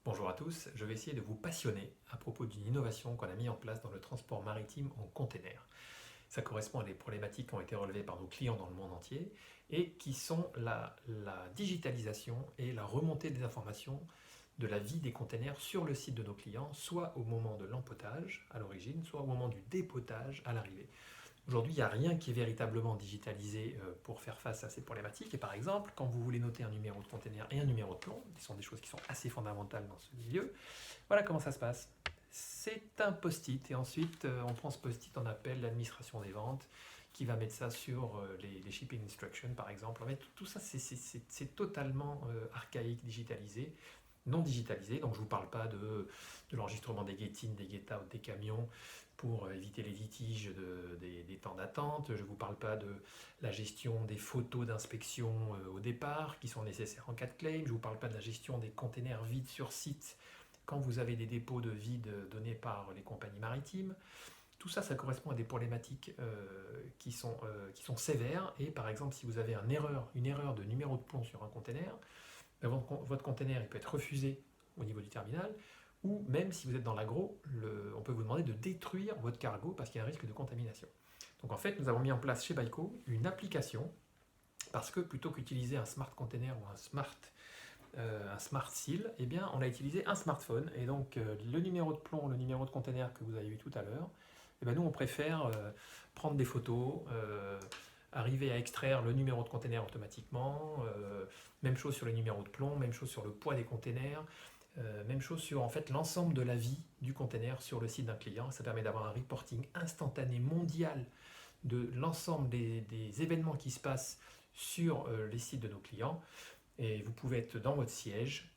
Bonjour à tous, je vais essayer de vous passionner à propos d'une innovation qu'on a mis en place dans le transport maritime en container. Ça correspond à des problématiques qui ont été relevées par nos clients dans le monde entier et qui sont la digitalisation et la remontée des informations de la vie des containers sur le site de nos clients, soit au moment de l'empotage à l'origine, soit au moment du dépotage à l'arrivée. Aujourd'hui, il n'y a rien qui est véritablement digitalisé pour faire face à ces problématiques. Et par exemple, quand vous voulez noter un numéro de container et un numéro de plomb, qui sont des choses qui sont assez fondamentales dans ce milieu, voilà comment ça se passe. C'est un post-it et ensuite on prend ce post-it, on appelle l'administration des ventes qui va mettre ça sur les shipping instructions par exemple. En fait, tout ça c'est totalement archaïque, digitalisé, non digitalisé. Donc je ne vous parle pas de l'enregistrement des get-in, des get-out des camions pour éviter les litiges des temps d'attente. Je ne vous parle pas de la gestion des photos d'inspection au départ qui sont nécessaires en cas de claim. Je ne vous parle pas de la gestion des containers vides sur site quand vous avez des dépôts de vide donnés par les compagnies maritimes. Tout ça, ça correspond à des problématiques qui sont sévères. Et par exemple, si vous avez une erreur de numéro de plomb sur un container, ben votre container il peut être refusé au niveau du terminal, ou même si vous êtes dans l'agro, on peut vous demander de détruire votre cargo parce qu'il y a un risque de contamination. Donc en fait, nous avons mis en place chez Baiko une application parce que plutôt qu'utiliser un smart container ou un smart seal, eh bien, on a utilisé un smartphone. Et donc, le numéro de plomb, le numéro de container que vous avez vu tout à l'heure, eh bien, nous, on préfère prendre des photos, arriver à extraire le numéro de container automatiquement, même chose sur le numéro de plomb, même chose sur le poids des containers, même chose sur en fait, l'ensemble de la vie du container sur le site d'un client. Ça permet d'avoir un reporting instantané mondial de l'ensemble des événements qui se passent sur les sites de nos clients. Et vous pouvez être dans votre siège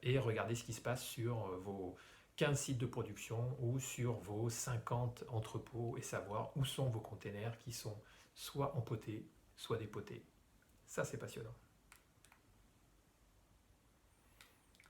et regarder ce qui se passe sur vos 15 sites de production ou sur vos 50 entrepôts et savoir où sont vos containers qui sont soit empotés, soit dépotés. Ça, c'est passionnant.